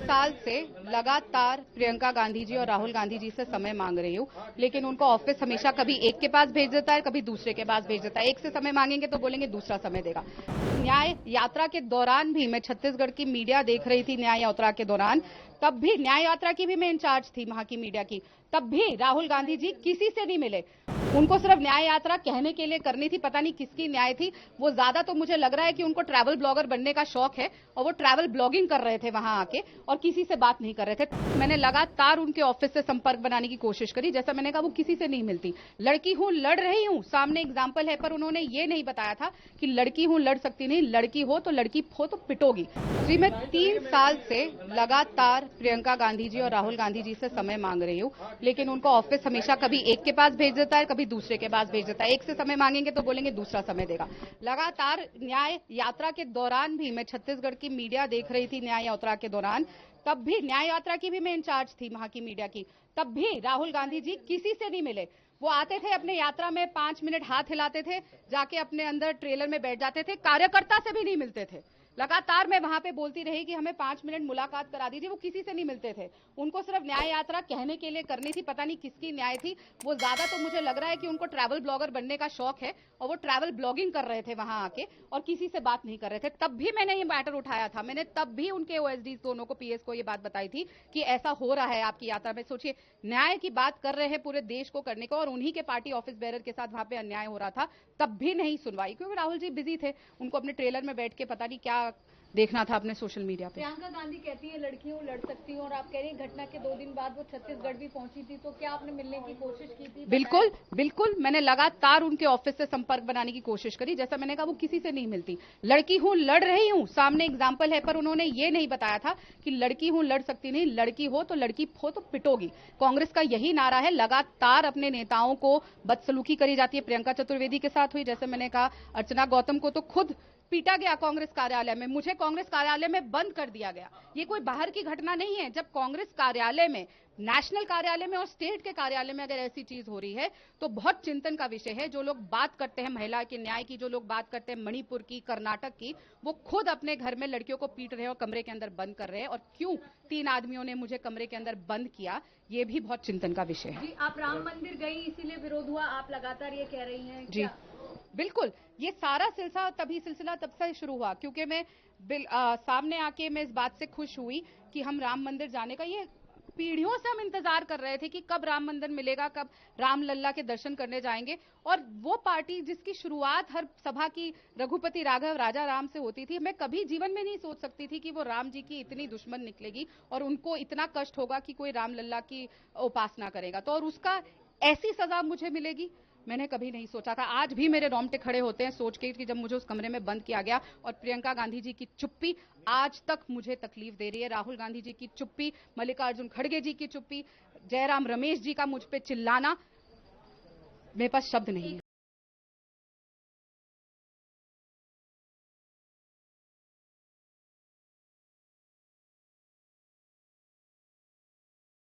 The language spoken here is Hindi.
साल से लगातार प्रियंका गांधी जी और राहुल गांधी जी से समय मांग रही हूँ, लेकिन उनको ऑफिस हमेशा कभी एक के पास भेज देता है, कभी दूसरे के पास भेज देता है। एक से समय मांगेंगे तो बोलेंगे दूसरा समय देगा। न्याय यात्रा के दौरान भी मैं छत्तीसगढ़ की मीडिया देख रही थी। न्याय यात्रा के दौरान तब भी न्याय यात्रा की भी मैं इंचार्ज थी वहां की मीडिया की, तब भी राहुल गांधी जी किसी से नहीं मिले। उनको सिर्फ न्याय यात्रा कहने के लिए करनी थी, पता नहीं किसकी न्याय थी। वो ज्यादा तो मुझे लग रहा है कि उनको ट्रैवल ब्लॉगर बनने का शौक है और वो ट्रैवल ब्लॉगिंग कर रहे थे वहां आके और किसी से बात नहीं कर रहे थे। मैंने लगातार उनके ऑफिस से संपर्क बनाने की कोशिश करी, जैसा मैंने कहा वो किसी से नहीं मिलती। लड़की हूं, लड़ रही हूं, सामने एग्जाम्पल है, पर उन्होंने ये नहीं बताया था कि लड़की हूं, लड़ सकती नहीं, लड़की हो तो पिटोगी। जी, मैं 3 साल से लगातार प्रियंका गांधी जी और राहुल गांधी जी से समय मांग रही हूँ, लेकिन उनको ऑफिस हमेशा कभी एक के पास भेज देता है, कभी दूसरे के पास भेज देता है। एक से समय मांगेंगे तो बोलेंगे दूसरा समय देगा। लगातार न्याय यात्रा के दौरान भी मैं छत्तीसगढ़ की मीडिया देख रही थी। न्याय यात्रा के दौरान तब भी न्याय यात्रा की भी मैं इंचार्ज थी वहां की मीडिया की, तब भी राहुल गांधी जी किसी से नहीं मिले। वो आते थे अपने यात्रा में 5 मिनट हाथ हिलाते थे, जाके अपने अंदर ट्रेलर में बैठ जाते थे, कार्यकर्ता से भी नहीं मिलते थे। लगातार मैं वहां पे बोलती रही कि हमें 5 मिनट मुलाकात करा दीजिए, वो किसी से नहीं मिलते थे। उनको सिर्फ न्याय यात्रा कहने के लिए करनी थी, पता नहीं किसकी न्याय थी। वो ज्यादा तो मुझे लग रहा है कि उनको ट्रैवल ब्लॉगर बनने का शौक है और वो ट्रैवल ब्लॉगिंग कर रहे थे वहां आके और किसी से बात नहीं कर रहे थे। तब भी मैंने ये मैटर उठाया था, मैंने तब भी उनके ओएसडी दोनों को, पीएस को ये बात बताई थी कि ऐसा हो रहा है आपकी यात्रा में। सोचिए, न्याय की बात कर रहे हैं पूरे देश को करने को और उन्हीं के पार्टी ऑफिस बेरर के साथ वहां पे अन्याय हो रहा था, तब भी नहीं सुनवाई, क्योंकि राहुल जी बिजी थे। उनको अपने ट्रेलर में बैठ के पता नहीं क्या देखना था अपने सोशल मीडिया पे। प्रियंका गांधी कहती है लड़की हूँ, लड़ सकती हूँ, और आप कह रही हैं घटना के 2 दिन बाद वो छत्तीसगढ़ भी पहुंची थी, तो क्या आपने मिलने की कोशिश की थी? बिल्कुल बिल्कुल, मैंने लगातार उनके ऑफिस से संपर्क बनाने की कोशिश करी, जैसा मैंने कहा वो किसी से नहीं मिलती। लड़की हूं, लड़ रही हूं, सामने एग्जाम्पल है, पर उन्होंने ये नहीं बताया था कि लड़की हूं, लड़ सकती नहीं, लड़की हो तो पिटोगी। कांग्रेस का यही नारा है। लगातार अपने नेताओं को बदसलूकी करी जाती है। प्रियंका चतुर्वेदी के साथ हुई, जैसे मैंने कहा, अर्चना गौतम को तो खुद पीटा गया कांग्रेस कार्यालय में, मुझे कांग्रेस कार्यालय में बंद कर दिया गया। ये कोई बाहर की घटना नहीं है। जब कांग्रेस कार्यालय में, नेशनल कार्यालय में और स्टेट के कार्यालय में अगर ऐसी चीज हो रही है तो बहुत चिंतन का विषय है। जो लोग बात करते हैं महिला के न्याय की, जो लोग बात करते हैं मणिपुर की, कर्नाटक की, वो खुद अपने घर में लड़कियों को पीट रहे हैं और कमरे के अंदर बंद कर रहे हैं। और क्यों 3 आदमियों ने मुझे कमरे के अंदर बंद किया, ये भी बहुत चिंतन का विषय है। जी, आप राम मंदिर गई इसीलिए विरोध हुआ, आप लगातार ये कह रही हैं जी, बिल्कुल। ये सारा सिलसिला तब से शुरू हुआ क्योंकि मैं सामने आके मैं इस बात से खुश हुई कि हम राम मंदिर जाने का, ये पीढ़ियों से हम इंतजार कर रहे थे कि कब राम मंदिर मिलेगा, कब राम लल्ला के दर्शन करने जाएंगे। और वो पार्टी जिसकी शुरुआत हर सभा की रघुपति राघव राजा राम से होती थी, मैं कभी जीवन में नहीं सोच सकती थी कि वो राम जी की इतनी दुश्मन निकलेगी और उनको इतना कष्ट होगा कि कोई राम लल्ला की उपासना करेगा, तो और उसका ऐसी सजा मुझे मिलेगी, मैंने कभी नहीं सोचा था। आज भी मेरे रोंगटे खड़े होते हैं सोच के कि जब मुझे उस कमरे में बंद किया गया। और प्रियंका गांधी जी की चुप्पी आज तक मुझे तकलीफ दे रही है। राहुल गांधी जी की चुप्पी, मल्लिकार्जुन खड़गे जी की चुप्पी, जयराम रमेश जी का मुझ पे चिल्लाना, मेरे पास शब्द नहीं है।